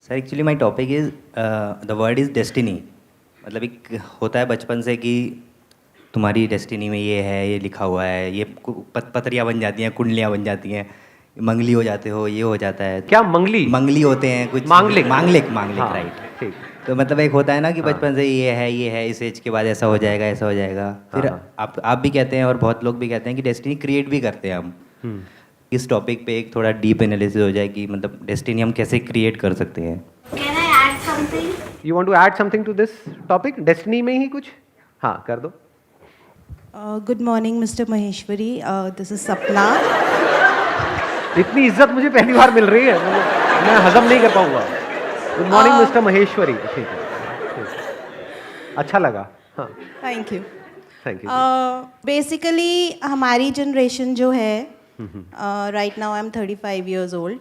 Sir actually my topic is the word is destiny. मतलब एक होता है बचपन से कि तुम्हारी डेस्टिनी में ये है, ये लिखा हुआ है, ये पतरियाँ बन जाती हैं, कुंडलियाँ बन जाती हैं, मंगली हो जाते हो, ये हो जाता है। क्या मंगली? मंगली होते हैं कुछ, मांगलिक। मांगलिक मांगलिक, हाँ, राइट। ठीक। तो मतलब एक होता है ना कि हाँ। बचपन से ये है, इस एज के बाद ऐसा हो जाएगा, ऐसा हो जाएगा। फिर हाँ। आप भी कहते हैं और बहुत लोग भी कहते हैं कि डेस्टिनी क्रिएट भी करते हैं हम। इस टॉपिक पे एक थोड़ा डीप एनालिसिस हो जाए कि मतलब डेस्टिनी हम कैसे क्रिएट कर सकते हैं। Can I add something? You want to add something to this topic? Destiny में ही कुछ? हाँ, कर दो। Good morning, Mr. Maheshwari. This is Sapna. इतनी इज्जत मुझे पहली बार मिल रही है, मैं हजम नहीं कर पाऊंगा। Good morning mister Maheshwari. ठीक है, ठीक। अच्छा लगा। हाँ, Thank you. Thank you. Basically, हमारी जनरेशन जो है, right now I'm 35 years old.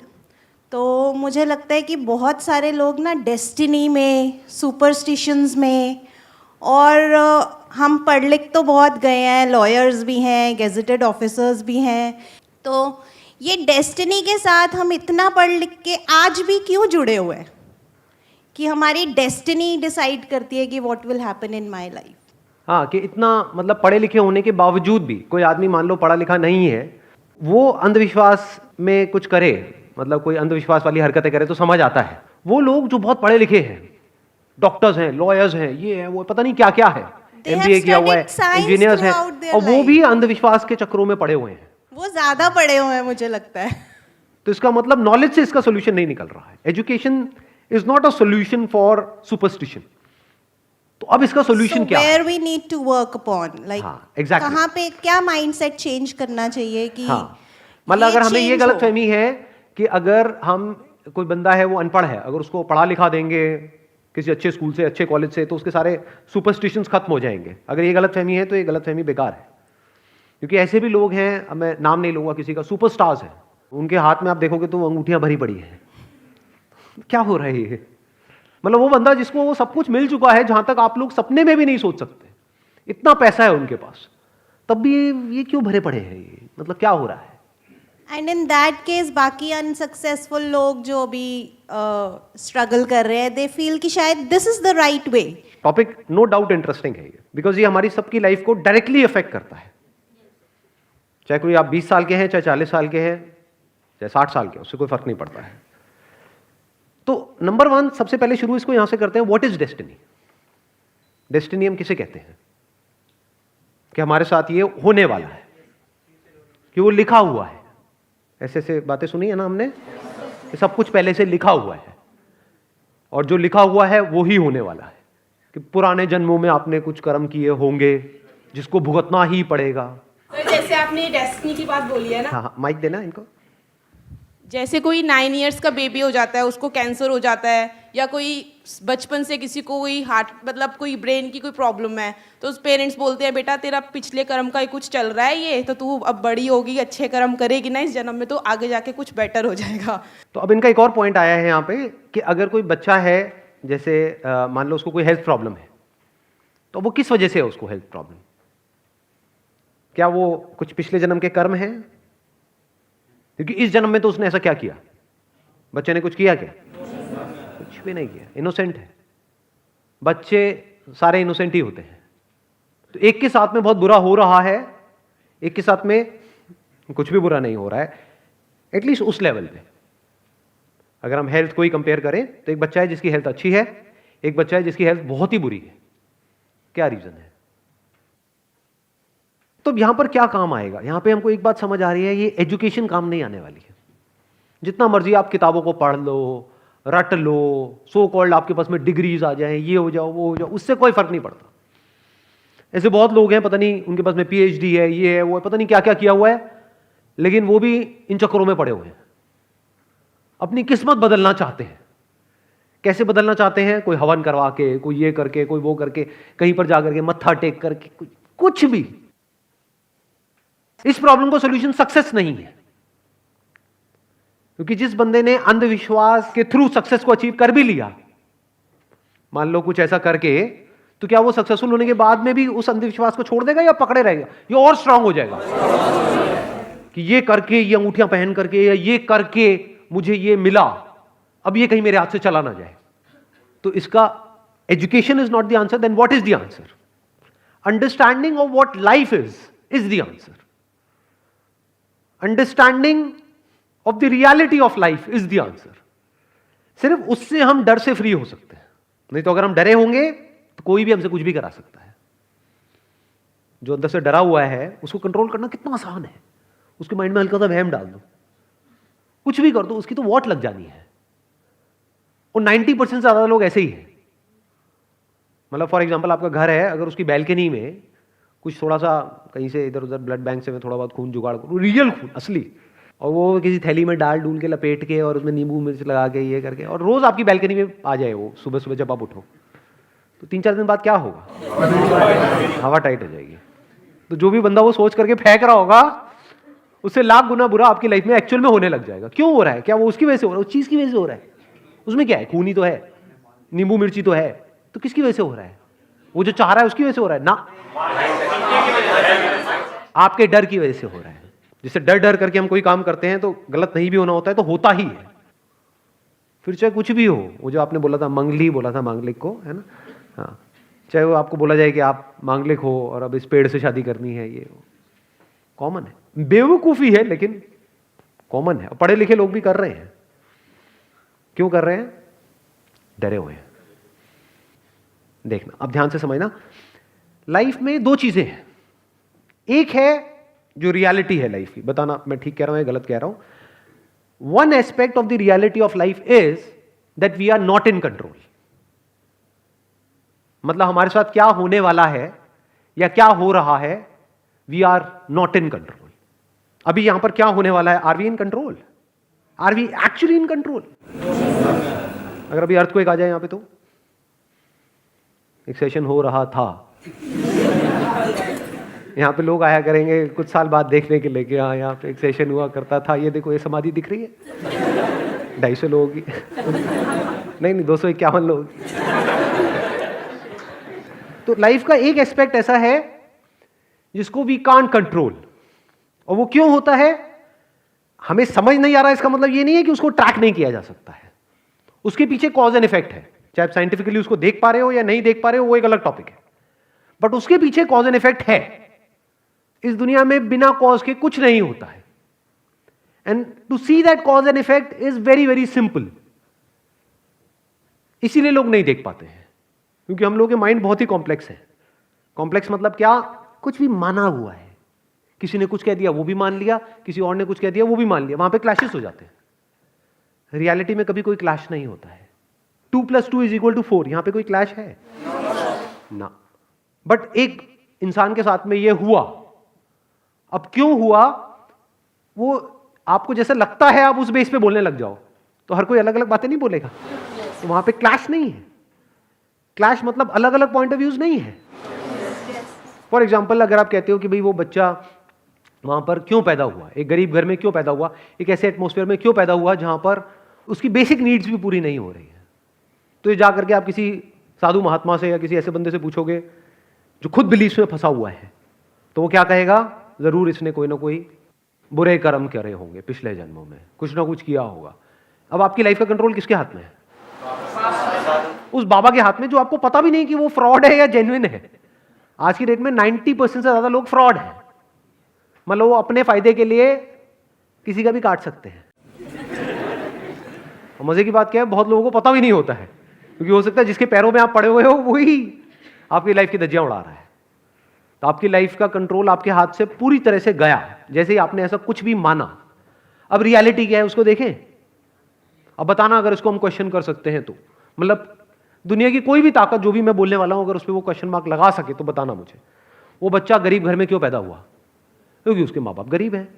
तो मुझे लगता है कि बहुत सारे लोग ना डेस्टिनी में, सुपरस्टिशंस में, और हम पढ़ लिख तो बहुत गए हैं, लॉयर्स भी हैं, गेजेटेड ऑफिसर्स भी हैं। तो ये डेस्टिनी के साथ हम इतना पढ़ लिख के आज भी क्यों जुड़े हुए हैं कि हमारी डेस्टिनी डिसाइड करती है कि what will happen in my life. हाँ, कि इतना मतलब पढ़े लिखे होने के बावजूद भी कोई आदमी मान लो पढ़ा लिखा नहीं है, वो अंधविश्वास में कुछ करे, मतलब कोई अंधविश्वास वाली हरकतें करे तो समझ आता है। वो लोग जो बहुत पढ़े लिखे हैं, डॉक्टर्स हैं, लॉयर्स हैं, ये है वो, पता नहीं क्या क्या है, एमबीए किया हुआ है, इंजीनियर्स हैं, और वो भी अंधविश्वास के चक्रों में पड़े हुए हैं। वो ज़्यादा पढ़े हुए हैं मुझे लगता है। तो इसका मतलब नॉलेज से इसका सोल्यूशन नहीं निकल रहा है। Education is not a solution for superstition. तो अब इसका सोल्यूशन क्या है? Where we need to work upon, like exactly. कहाँ पे क्या माइंडसेट चेंज करना चाहिए कि मतलब अगर हमें ये change गलत हो। फहमी है कि अगर हम कोई बंदा है वो अनपढ़ है, अगर उसको पढ़ा लिखा देंगे किसी अच्छे स्कूल से, अच्छे कॉलेज से, तो उसके सारे सुपरस्टिशंस खत्म हो जाएंगे। अगर ये गलत फहमी है तो ये गलत फहमी बेकार है। क्योंकि ऐसे भी लोग हैं, अब मैं नाम नहीं लूंगा किसी का, सुपरस्टार्स हैं, उनके हाथ में आप देखोगे तो अंगूठियां भरी पड़ी हैं। क्या हो रहा है ये? मतलब वो बंदा जिसको वो सब कुछ मिल चुका है, जहां तक आप लोग सपने में भी नहीं सोच सकते, इतना पैसा है उनके पास, तब भी ये क्यों भरे पड़े हैं? ये मतलब क्या हो रहा है? एंड इन दैट केस बाकी अनसक्सेसफुल लोग जो भी स्ट्रगल कर रहे हैं, दे फील कि शायद this is the right way. Topic no doubt interesting है ये, बिकॉज ये हमारी सबकी लाइफ को डायरेक्टली अफेक्ट करता है। चाहे कोई आप 20 साल के हैं, चाहे 40 साल के हैं, चाहे 60 साल के, उससे कोई फर्क नहीं पड़ता है। तो नंबर 1 सबसे पहले शुरू इसको यहां से करते हैं, व्हाट इज डेस्टिनी? डेस्टिनी हम किसे कहते हैं? कि हमारे साथ ये होने वाला है, कि वो लिखा हुआ है। ऐसे ऐसे बातें सुनी है ना हमने, कि सब कुछ पहले से लिखा हुआ है, और जो लिखा हुआ है वो ही होने वाला है। कि पुराने जन्मों में आपने कुछ कर्म किए होंगे जिसको भुगतना ही पड़ेगा। तो जैसे आपने डेस्टिनी की बात बोली है ना, हाँ, माइक देना इनको। जैसे कोई 9 इयर्स का बेबी हो जाता है, उसको कैंसर हो जाता है, या कोई बचपन से किसी को कोई हार्ट मतलब कोई ब्रेन की कोई प्रॉब्लम है, तो उस पेरेंट्स बोलते हैं बेटा तेरा पिछले कर्म का ही कुछ चल रहा है, ये तो तू अब बड़ी होगी, अच्छे कर्म करेगी ना इस जन्म में, तो आगे जाके कुछ बेटर हो जाएगा। तो अब इनका एक और पॉइंट आया है यहाँ पे, कि अगर कोई बच्चा है, जैसे मान लो उसको कोई हेल्थ प्रॉब्लम है, तो वो किस वजह से है उसको हेल्थ प्रॉब्लम? क्या वो कुछ पिछले जन्म के कर्म हैं? क्योंकि इस जन्म में तो उसने ऐसा क्या किया? बच्चे ने कुछ किया क्या? कुछ भी नहीं किया, इनोसेंट है। बच्चे सारे इनोसेंट ही होते हैं। तो एक के साथ में बहुत बुरा हो रहा है, एक के साथ में कुछ भी बुरा नहीं हो रहा है, एटलीस्ट उस लेवल पे। अगर हम हेल्थ को ही कंपेयर करें तो एक बच्चा है जिसकी हेल्थ अच्छी है, एक बच्चा है जिसकी हेल्थ बहुत ही बुरी है। क्या रीजन है? तो यहां पर क्या काम आएगा? यहां पे हमको एक बात समझ आ रही है, ये एजुकेशन काम नहीं आने वाली है। जितना मर्जी आप किताबों को पढ़ लो, रट लो, सो कॉल्ड आपके पास में डिग्रीज आ जाए, ये हो जाओ वो हो जाओ, उससे कोई फर्क नहीं पड़ता। ऐसे बहुत लोग हैं, पता नहीं उनके पास में पीएचडी है, ये है वो है, पता नहीं क्या क्या किया हुआ है, लेकिन वो भी इन चक्करों में पड़े हुए हैं। अपनी किस्मत बदलना चाहते हैं। कैसे बदलना चाहते हैं? कोई हवन करवा के, कोई ये करके, कोई वो करके, कहीं पर जाकर के मत्था टेक करके, कुछ भी। इस प्रॉब्लम को सॉल्यूशन सक्सेस नहीं है, क्योंकि जिस बंदे ने अंधविश्वास के थ्रू सक्सेस को अचीव कर भी लिया, मान लो कुछ ऐसा करके, तो क्या वो सक्सेसफुल होने के बाद में भी उस अंधविश्वास को छोड़ देगा या पकड़े रहेगा? ये और स्ट्रांग हो जाएगा कि ये करके, ये अंगूठियां पहन करके, या ये करके मुझे ये मिला, अब ये कहीं मेरे हाथ से चला ना जाए। तो इसका education is not the answer, then what is the answer? Understanding of what life is the answer. Understanding of the reality of life is the answer. सिर्फ उससे हम डर से फ्री हो सकते हैं, नहीं तो अगर हम डरे होंगे तो कोई भी हमसे कुछ भी करा सकता है। जो अंदर से डरा हुआ है उसको कंट्रोल करना कितना आसान है। उसके माइंड में हल्का सा वहम डाल दो, कुछ भी कर दो, उसकी तो वॉट लग जानी है। और 90% से ज्यादा लोग ऐसे ही हैं। मतलब फॉर एग्जांपल आपका घर है, अगर उसकी बैल्कनी में कुछ थोड़ा सा कहीं से इधर उधर ब्लड बैंक से मैं थोड़ा बहुत खून जुगाड़ करूँ, रियल खून असली, और वो किसी थैली में डाल डूल के लपेट के और उसमें नींबू मिर्च लगा के ये करके, और रोज आपकी बैल्कनी में आ जाए वो सुबह सुबह जब आप उठो, तो 3-4 दिन बाद क्या होगा? हवा टाइट हो जाएगी। तो जो भी बंदा वो सोच करके फेंक रहा होगा, उससे लाख गुना बुरा आपकी लाइफ में एक्चुअल में होने लग जाएगा। क्यों हो रहा है? क्या वो उसकी वजह से हो रहा है? उस चीज की वजह से हो रहा है? उसमें क्या है? खून ही तो है, नींबू मिर्ची तो है, तो किसकी वजह से हो रहा है? वो जो चाह रहा है उसकी वजह से हो रहा है ना, आपके डर की वजह से हो रहा है। जिससे डर डर करके हम कोई काम करते हैं तो गलत नहीं भी होना होता है, तो होता ही है। फिर चाहे कुछ भी हो, वो जो आपने बोला था मंगली बोला था मांगलिक को, है ना, हाँ, चाहे वो आपको बोला जाए कि आप मांगलिक हो और अब इस पेड़ से शादी करनी है, ये कॉमन है, बेवकूफी है लेकिन कॉमन है। पढ़े लिखे लोग भी कर रहे हैं। क्यों कर रहे हैं? डरे हुए हैं। देखना, अब ध्यान से समझना, लाइफ में दो चीजें हैं। एक है जो रियलिटी है लाइफ की, बताना मैं ठीक कह रहा हूं या गलत कह रहा हूं। One aspect of the reality of life is that we are not in control. मतलब हमारे साथ क्या होने वाला है या क्या हो रहा है, we are not in control. अभी यहां पर क्या होने वाला है, are we in control? Are we actually in control? अगर अभी अर्थक्वेक आ जाए यहां पे, तो एक सेशन हो रहा था, यहां पे लोग आया करेंगे कुछ साल बाद देखने के लिए कि हाँ यहाँ पे एक सेशन हुआ करता था, ये देखो ये समाधि दिख रही है 250 लोगों की नहीं 251 लोगों की। तो लाइफ का एक एस्पेक्ट ऐसा है जिसको वी कांट कंट्रोल। और वो क्यों होता है हमें समझ नहीं आ रहा। इसका मतलब ये नहीं है कि उसको ट्रैक नहीं किया जा सकता है, उसके पीछे कॉज एंड इफेक्ट है। चाहे आप साइंटिफिकली उसको देख पा रहे हो या नहीं देख पा रहे हो, वो एक अलग टॉपिक है, बट उसके पीछे कॉज एंड इफेक्ट है। इस दुनिया में बिना कॉज के कुछ नहीं होता है। And to see that cause and effect is very very simple. इसीलिए लोग नहीं देख पाते हैं, क्योंकि हम लोगों के माइंड बहुत ही कॉम्प्लेक्स है। कॉम्प्लेक्स मतलब क्या? कुछ भी माना हुआ है, किसी ने कुछ कह दिया वो भी मान लिया, किसी और ने कुछ कह दिया वो भी मान लिया, वहां पे क्लैशेस हो जाते हैं। रियलिटी में कभी कोई क्लैश नहीं होता है। 2 + 2 = 4, यहां पे कोई क्लैश है ना। बट एक इंसान के साथ में ये हुआ। अब क्यों हुआ वो आपको जैसे लगता है, आप उस बेस पे बोलने लग जाओ तो हर कोई अलग अलग बातें नहीं बोलेगा, तो वहां पे क्लैश नहीं है। क्लैश मतलब अलग अलग पॉइंट ऑफ व्यूज नहीं है। फॉर एग्जाम्पल, अगर आप कहते हो कि भाई वो बच्चा वहां पर क्यों पैदा हुआ, एक गरीब घर में क्यों पैदा हुआ, एक ऐसे एटमॉस्फेयर में क्यों पैदा हुआ जहां पर उसकी बेसिक नीड्स भी पूरी नहीं हो रही है, तो ये जाकर के आप किसी साधु महात्मा से या किसी ऐसे बंदे से पूछोगे जो खुद बिलीफ में फंसा हुआ है, तो वो क्या कहेगा? जरूर इसने कोई ना कोई बुरे कर्म करे होंगे, पिछले जन्मों में कुछ ना कुछ किया होगा। अब आपकी लाइफ का कंट्रोल किसके हाथ में है? उस बाबा के हाथ में, जो आपको पता भी नहीं कि वो फ्रॉड है या जेन्युइन है। आज की डेट में 90% से ज्यादा लोग फ्रॉड हैं। मतलब वो अपने फायदे के लिए किसी का भी काट सकते हैं। और मजे की बात क्या है, बहुत लोगों को पता भी नहीं होता है, क्योंकि हो सकता है जिसके पैरों में आप पड़े हुए हो वही आपकी लाइफ की धज्जियां उड़ा रहा है। तो आपकी लाइफ का कंट्रोल आपके हाथ से पूरी तरह से गया, जैसे ही आपने ऐसा कुछ भी माना। अब रियलिटी क्या है उसको देखें। अब बताना, अगर इसको हम क्वेश्चन कर सकते हैं तो, मतलब दुनिया की कोई भी ताकत जो भी मैं बोलने वाला हूं, अगर उस पर वो क्वेश्चन मार्क लगा सके तो बताना मुझे, वो बच्चा गरीब घर में क्यों पैदा हुआ? क्योंकि उसके माँ बाप गरीब हैं।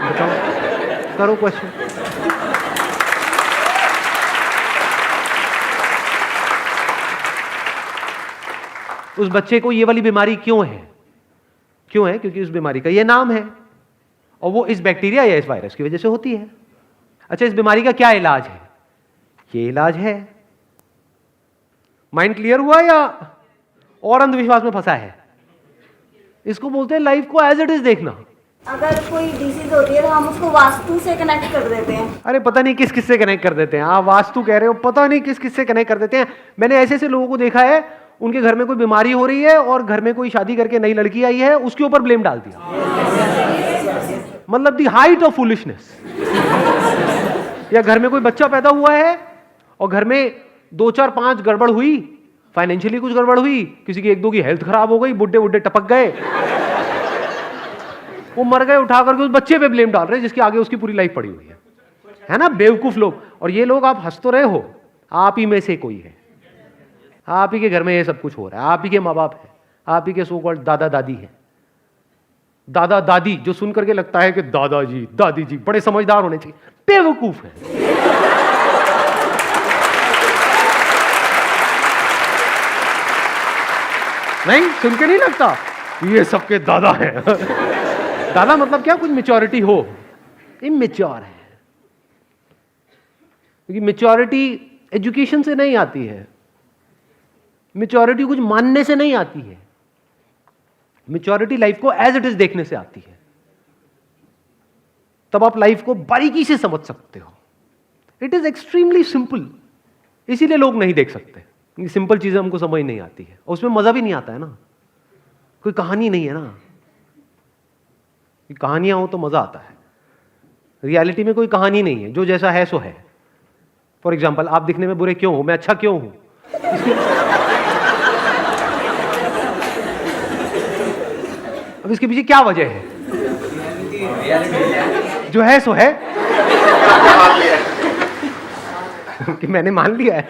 बताओ, करो क्वेश्चन। उस बच्चे को ये वाली बीमारी क्यों है? क्यों है? क्योंकि उस बीमारी का ये नाम है, और वो इस बैक्टीरिया या इस वायरस की वजह से होती है। अच्छा, इस बीमारी का क्या इलाज है? ये इलाज है। माइंड क्लियर हुआ या और अंधविश्वास में फंसा है? इसको बोलते हैं लाइफ को एज इट इज देखना। अगर कोई डिसीज होती है तो हम उसको वास्तु से कनेक्ट कर देते हैं। अरे पता नहीं किस किस से कनेक्ट कर देते हैं। आप वास्तु कह रहे हो, पता नहीं किस किस से कनेक्ट कर देते हैं। मैंने ऐसे ऐसे लोगों को देखा है, उनके घर में कोई बीमारी हो रही है और घर में कोई शादी करके नई लड़की आई है, उसके ऊपर ब्लेम डाल दिया। मतलब दी हाइट ऑफ फुलिशनेस। या घर में कोई बच्चा पैदा हुआ है और घर में 2 4 5 गड़बड़ हुई, फाइनेंशियली कुछ गड़बड़ हुई, किसी की 1 2 की हेल्थ खराब हो गई, बुड्ढे बुड्ढे टपक गए, वो मर गए, उठा करके उस बच्चे पे ब्लेम डाल रहे हैं जिसके आगे उसकी पूरी लाइफ पड़ी हुई है ना। बेवकूफ लोग। और ये लोग, आप हंस तो रहे हो, आप ही में से कोई है। आप ही के घर में ये सब कुछ हो रहा है, आप ही के माँ बाप है, आप ही के सो कॉल्ड दादा दादी है। दादा दादी जो सुन करके लगता है कि दादाजी दादी जी बड़े समझदार होने चाहिए, बेवकूफ है। नहीं, सुन के नहीं लगता ये सबके दादा है। दादा मतलब क्या, कुछ मेच्योरिटी हो। इमेच्योर है, क्योंकि मेच्योरिटी एजुकेशन से नहीं आती है, मेच्योरिटी कुछ मानने से नहीं आती है, मेच्योरिटी लाइफ को एज इट इज देखने से आती है। तब आप लाइफ को बारीकी से समझ सकते हो। इट इज एक्सट्रीमली सिंपल, इसीलिए लोग नहीं देख सकते। सिंपल चीजें हमको समझ नहीं आती है, और उसमें मजा भी नहीं आता है ना। कोई कहानी नहीं है ना, कहानियां हो तो मजा आता है। रियलिटी में कोई कहानी नहीं है, जो जैसा है सो है। फॉर एग्जाम्पल, आप दिखने में बुरे क्यों हो, मैं अच्छा क्यों हूं, अब इसके पीछे क्या वजह है? जो है सो है कि मैंने मान लिया है।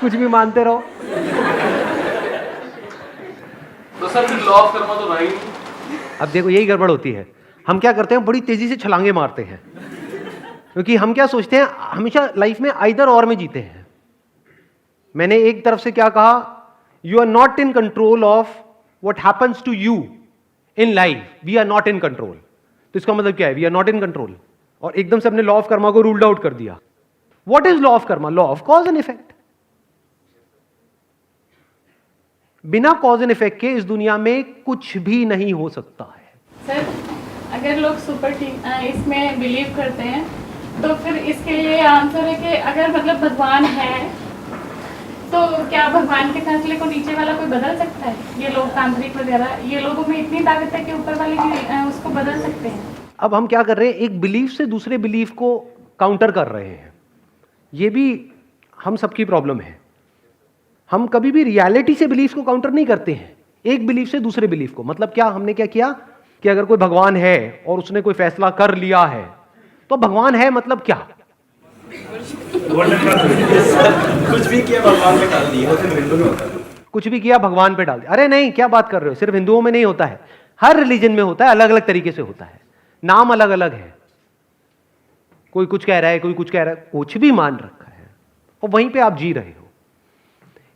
कुछ भी मानते रहो। तो सर फिर लॉ ऑफ कर्मा तो रहा ही नहीं। अब देखो, यही गड़बड़ होती है। हम क्या करते हैं, बड़ी तेजी से छलांगे मारते हैं, क्योंकि हम क्या सोचते हैं, हमेशा लाइफ में आइदर और में जीते हैं। मैंने एक तरफ से क्या कहा, you are not in control of what happens to you in life, we are not in control. तो इसका मतलब क्या है, we are not in control. और एकदम से अपने लॉ ऑफ कर्मा को रूल्ड आउट कर दिया। What is law of Karma? Law of cause and effect. बिना कॉज एंड इफेक्ट के इस दुनिया में कुछ भी नहीं हो सकता है। सर, अगर लोग इसमें बिलीव करते हैं तो फिर इसके लिए आंसर है कि अगर मतलब भगवान है तो क्या भगवान के फैसले को नीचे वाला कोई बदल सकता है? ये लोग तांत्रिक वगैरह, ये लोगों में इतनी ताकत है कि ऊपर वाले भी उसको बदल सकते हैं। अब हम क्या कर रहे हैं, एक बिलीफ से दूसरे बिलीफ को काउंटर कर रहे हैं। ये भी हम सबकी प्रॉब्लम है। हम कभी भी रियलिटी से बिलीफ को काउंटर नहीं करते हैं, एक बिलीफ से दूसरे बिलीफ को। मतलब क्या, हमने क्या किया कि अगर कोई भगवान है और उसने कोई फैसला कर लिया है तो भगवान है, मतलब क्या? कुछ भी किया भगवान पे डाल दिया, सिर्फ हिंदू में होता है। कुछ भी किया भगवान पे डाल दिया। अरे नहीं, क्या बात कर रहे हो, सिर्फ हिंदुओं में नहीं होता है, हर रिलीजन में होता है, अलग अलग तरीके से होता है, नाम अलग अलग है। कोई कुछ कह रहा है, कोई कुछ कह रहा है, कुछ भी मान रखा है और वहीं पे आप जी रहे हो।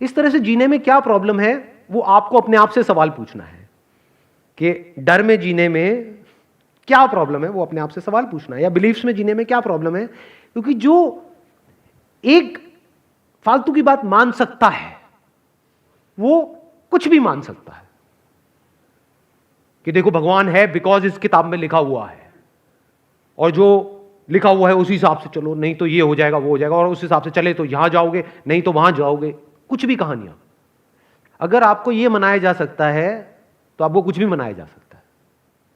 इस तरह से जीने में क्या प्रॉब्लम है, वो आपको अपने आप से सवाल पूछना है कि डर में जीने में क्या प्रॉब्लम है, वो अपने आप से सवाल पूछना है। या बिलीफ्स में जीने में क्या प्रॉब्लम है, क्योंकि जो एक फालतू की बात मान सकता है वो कुछ भी मान सकता है कि देखो भगवान है बिकॉज इस किताब में लिखा हुआ है, और जो लिखा हुआ है उसी हिसाब से चलो, नहीं तो ये हो जाएगा वो हो जाएगा, और उस हिसाब से चले तो यहां जाओगे, नहीं तो वहां जाओगे। कुछ भी कहानियां। अगर आपको यह मनाया जा सकता है तो आपको कुछ भी मनाया जा सकता है।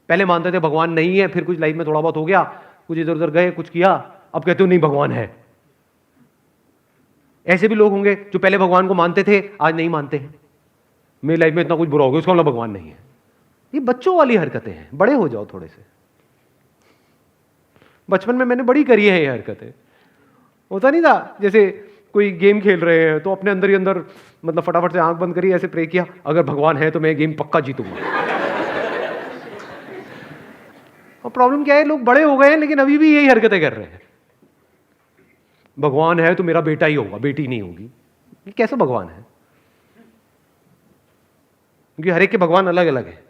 पहले मानते थे भगवान नहीं है, फिर कुछ लाइफ में थोड़ा बहुत हो गया, कुछ इधर उधर गए, कुछ किया, अब कहते हो नहीं भगवान है। ऐसे भी लोग होंगे जो पहले भगवान को मानते थे, आज नहीं मानते हैं। मेरी लाइफ में इतना कुछ बुरा हो गया, उसका मतलब भगवान नहीं है। ये बच्चों वाली हरकतें हैं, बड़े हो जाओ थोड़े से। बचपन में मैंने बड़ी करी है ये हरकतें। होता नहीं था, जैसे कोई गेम खेल रहे हैं तो अपने अंदर ही अंदर मतलब फटाफट से आंख बंद करी, ऐसे प्रे किया, अगर भगवान है तो मैं गेम पक्का जीतूंगा। और प्रॉब्लम क्या है, लोग बड़े हो गए हैं लेकिन अभी भी यही हरकतें कर रहे हैं। भगवान है तो मेरा बेटा ही होगा, बेटी नहीं होगी। ये कैसा भगवान है? क्योंकि हर एक के भगवान अलग अलग है।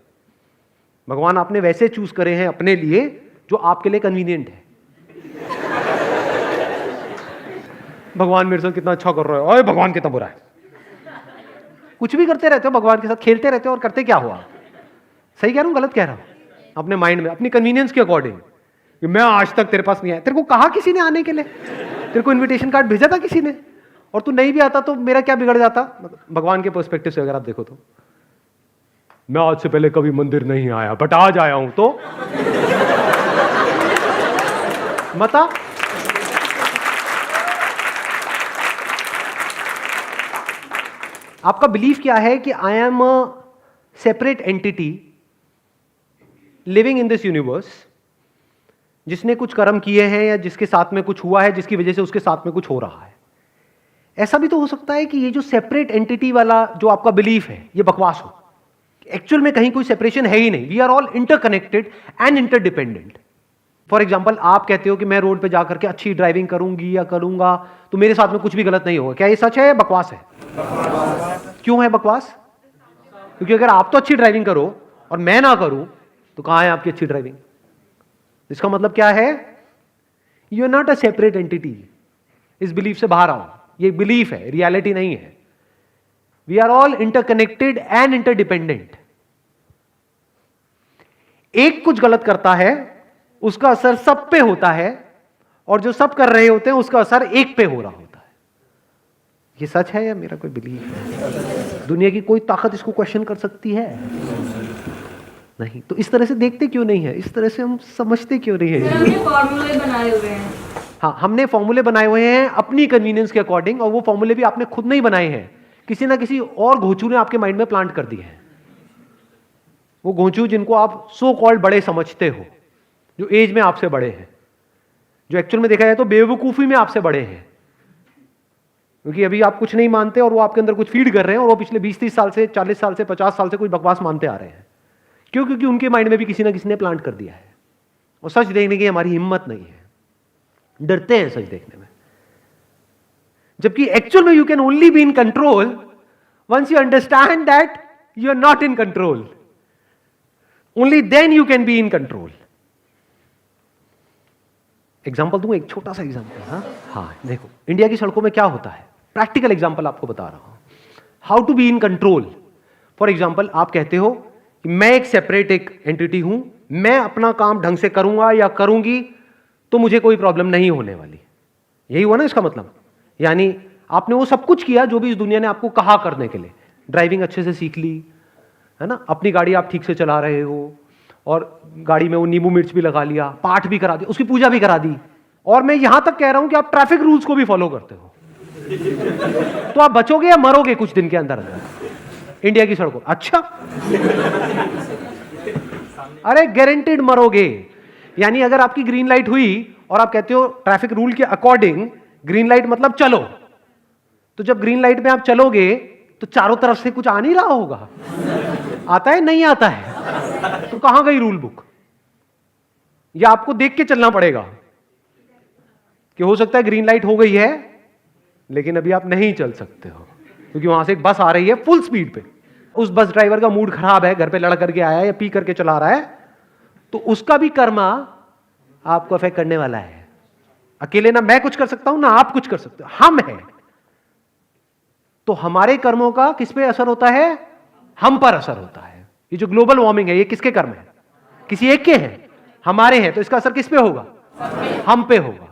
भगवान आपने वैसे चूज करे हैं अपने लिए जो आपके लिए कन्वीनियंट है। भगवान मेरे साथ कितना अच्छा कर रहा है, ओए भगवान कितना बुरा है। कुछ भी करते रहते हो भगवान के साथ, खेलते रहते हो, और करते क्या हुआ? सही कह रहा हूं गलत कह रहा हूं? अपने माइंड में अपनी कन्वीनियंस के अकॉर्डिंग, मैं आज तक तेरे पास नहीं आया, तेरे को कहा किसी ने आने के लिए, तेरे को इन्विटेशन कार्ड भेजा था किसी ने, और तू नहीं भी आता तो मेरा क्या बिगड़ जाता? भगवान के पर्सपेक्टिव से अगर आप देखो तो मैं आज से पहले कभी मंदिर नहीं आया बट आज आया हूं, तो मता आपका बिलीफ क्या है कि I am a separate entity living in this universe, जिसने कुछ कर्म किए हैं या जिसके साथ में कुछ हुआ है जिसकी वजह से उसके साथ में कुछ हो रहा है। ऐसा भी तो हो सकता है कि ये जो सेपरेट एंटिटी वाला जो आपका बिलीफ है ये बकवास हो, एक्चुअल में कहीं कोई सेपरेशन है ही नहीं, we are all interconnected and interdependent. For example, आप कहते हो कि मैं रोड पे जाकर के अच्छी ड्राइविंग करूंगी या करूंगा तो मेरे साथ में कुछ भी गलत नहीं होगा, क्या ये सच है या बकवास है? क्यों है बकवास? क्योंकि अगर आप तो अच्छी ड्राइविंग करो और मैं ना करूं तो कहां है आपकी अच्छी ड्राइविंग? इसका मतलब क्या है? You are not a separate entity. इस बिलीफ से बाहर आओ, ये बिलीफ है, रियलिटी नहीं है। We are all interconnected and interdependent. एक कुछ गलत करता है उसका असर सब पे होता है, और जो सब कर रहे होते हैं उसका असर एक पे हो रहा होता है। ये सच है या मेरा कोई बिलीफ है? दुनिया की कोई ताकत इसको क्वेश्चन कर सकती है? नहीं। तो इस तरह से देखते क्यों नहीं है? इस तरह से हम समझते क्यों नहीं है? हमने फॉर्मूले बनाए हुए हैं। हाँ, हमने फॉर्मूले बनाए हुए हैं अपनी कन्वीनियंस के अकॉर्डिंग, और वो फॉर्मूले भी आपने खुद नहीं बनाए हैं, किसी ना किसी और घोंचू ने आपके माइंड में प्लांट कर दिए हैं। वो घोंचू जिनको आप सो कॉल्ड बड़े समझते हो, जो एज में आपसे बड़े हैं, जो एक्चुअल में देखा जाए तो बेवकूफी में आपसे बड़े हैं, क्योंकि अभी आप कुछ नहीं मानते और वो आपके अंदर कुछ फीड कर रहे हैं, और वो पिछले 20-30 साल से, 40 साल से, 50 साल से कुछ बकवास मानते आ रहे हैं। क्यों? क्योंकि उनके माइंड में भी किसी ना किसी ने प्लांट कर दिया है, और सच देखने की हमारी हिम्मत नहीं है, डरते हैं सच देखने में। जबकि एक्चुअल में you can only be in control once you understand that you are not in control, only then you can be in control. Example दूं, एक छोटा सा एग्जाम्पल। हाँ, देखो इंडिया की सड़कों में क्या होता है, प्रैक्टिकल एग्जाम्पल आपको बता रहा हूं, how to be in control. For example, आप कहते हो कि मैं एक सेपरेट एक एंटिटी हूं, मैं अपना काम ढंग से करूंगा या करूंगी तो मुझे कोई प्रॉब्लम नहीं होने वाली। यही हुआ ना इसका मतलब? यानी आपने वो सब कुछ किया जो भी इस दुनिया ने आपको कहा करने के लिए, ड्राइविंग अच्छे से सीख ली है ना, अपनी गाड़ी आप ठीक से चला रहे हो, और गाड़ी में वो नींबू मिर्च भी लगा लिया, पाठ भी करा दिया, उसकी पूजा भी करा दी, और मैं यहां तक कह रहा हूं कि आप ट्रैफिक रूल्स को भी फॉलो करते हो, तो आप बचोगे या मरोगे कुछ दिन के अंदर अंदर इंडिया की सड़कों? अच्छा, अरे गारंटेड मरोगे। यानी अगर आपकी ग्रीन लाइट हुई और आप कहते हो ट्रैफिक रूल के अकॉर्डिंग ग्रीन लाइट मतलब चलो, तो जब ग्रीन लाइट में आप चलोगे तो चारों तरफ से कुछ आ नहीं रहा होगा? आता है? नहीं आता है? तो कहां गई रूल बुक? या आपको देख के चलना पड़ेगा कि हो सकता है ग्रीन लाइट हो गई है लेकिन अभी आप नहीं चल सकते हो, क्योंकि वहां से एक बस आ रही है फुल स्पीड पे। उस बस ड्राइवर का मूड खराब है, घर पे लड़ करके आया है या पी करके चला रहा है, तो उसका भी कर्मा आपको अफेक्ट करने वाला है। अकेले ना मैं कुछ कर सकता हूं ना आप कुछ कर सकते हो, हम हैं। तो हमारे कर्मों का किस पे असर होता है? हम पर असर होता है। ये जो ग्लोबल वार्मिंग है ये किसके कर्म है? किसी एक के हैं, हमारे हैं, तो इसका असर किस पे होगा? हम पे होगा।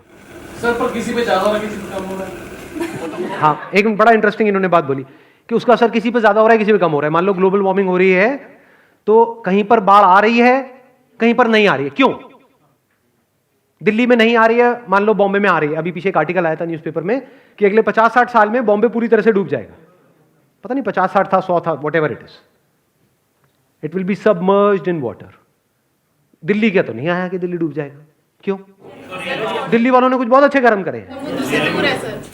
सर पर किसी पे ज्यादा हो रहा है, किसी पे कम हो रहा है? हाँ, एक बड़ा इंटरेस्टिंग इन्होंने बात बोली कि उसका असर किसी पे ज्यादा हो रहा है, किसी पे कम हो रहा है। मान लो ग्लोबल वार्मिंग हो रही है तो कहीं पर बाढ़ आ रही है, कहीं पर नहीं आ रही है। क्यों? दिल्ली में नहीं आ रही है, मान लो बॉम्बे में आ रही है। अभी पीछे एक आर्टिकल आया था न्यूज़पेपर में कि अगले 50-60 साल में बॉम्बे पूरी तरह से डूब जाएगा। पता नहीं 50-60 था, 100 था, whatever it is, it will be submerged in water. Delhi क्या तो नहीं आया कि दिल्ली डूब जाएगा। क्यों? दिल्ली वालों ने कुछ बहुत अच्छे कर्म करे हैं।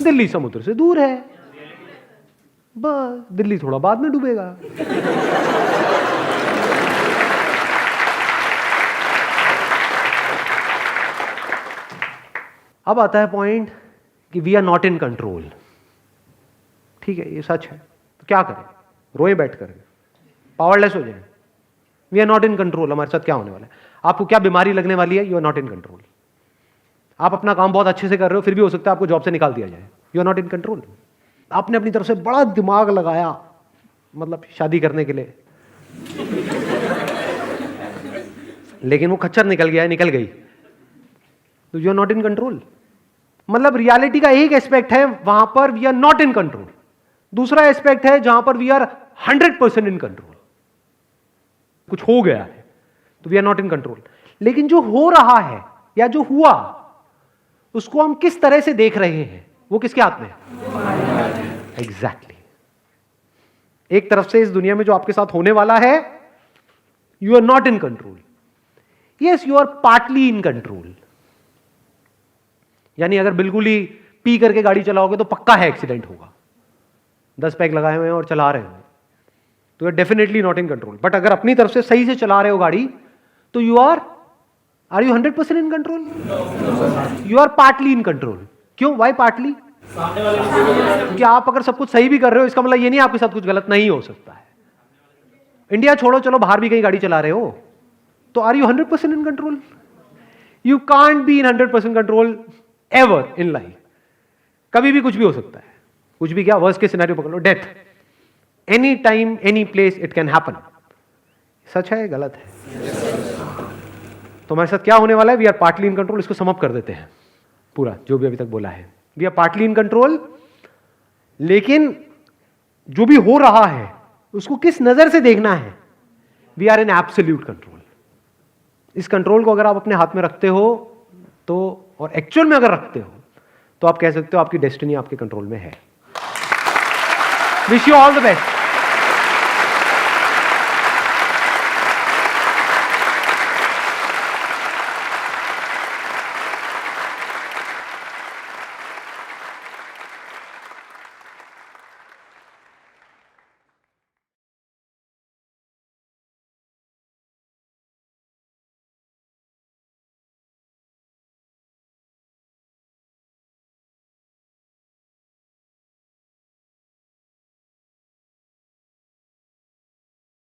दिल्ली समुद्र से दूर है, बस दिल्ली थोड़ा बाद में डूबेगा। अब आता है पॉइंट कि we are not in control. ठीक है, ये सच है, तो क्या करें? रोए बैठ कर, पावरलेस हो जाए। We are not in control. हमारे साथ क्या होने वाला है? आपको क्या बीमारी लगने वाली है? You are not in control. आप अपना काम बहुत अच्छे से कर रहे हो, फिर भी हो सकता है आपको जॉब से निकाल दिया जाए। You are not in control. आपने अपनी तरफ से बड़ा दिमाग लगाया, मतलब शादी करने के लिए लेकिन वो खच्चर निकल गया, निकल गई, तो you are not in control. मतलब रियलिटी का एक एस्पेक्ट है वहां पर we are not in control, दूसरा एस्पेक्ट है जहां पर वी आर 100% इन कंट्रोल। कुछ हो गया है तो we are not in control. लेकिन जो हो रहा है या जो हुआ उसको हम किस तरह से देख रहे हैं वो किसके हाथ में है? एग्जैक्टली। एक तरफ से इस दुनिया में जो आपके साथ होने वाला है, you are not in control. Yes, you are partly in control. यानी अगर बिल्कुल ही पी करके गाड़ी चलाओगे तो पक्का है एक्सीडेंट होगा। 10 पैक लगाए हुए हैं और चला रहे हो तो you are definitely not in control. But अगर अपनी तरफ से सही से चला रहे हो गाड़ी तो you are you 100% in control? You are partly in control. क्यों? Why partly? क्योंकि आप अगर सब कुछ सही भी कर रहे हो इसका मतलब ये नहीं आपके साथ कुछ गलत नहीं हो सकता है। इंडिया छोड़ो, चलो बाहर भी कहीं गाड़ी चला रहे हो तो are you 100% in control? You can't be in 100% control ever in life. कभी भी कुछ भी हो सकता है। कुछ भी क्या, वर्स्ट के सिनेरियो पकड़ लो, death. Any time any place it can happen. सच है, गलत है? तो हमारे साथ क्या होने वाला है? We are partly in control. इसको सम अप कर देते हैं पूरा जो भी अभी तक बोला है। We are partly in control, लेकिन जो भी हो रहा है उसको किस नजर से देखना है? We are in absolute control. इस कंट्रोल को अगर आप अपने हाथ में रखते हो तो, और एक्चुअल में अगर रखते हो तो आप कह सकते हो आपकी डेस्टिनी आपके कंट्रोल में है। Wish you all the best.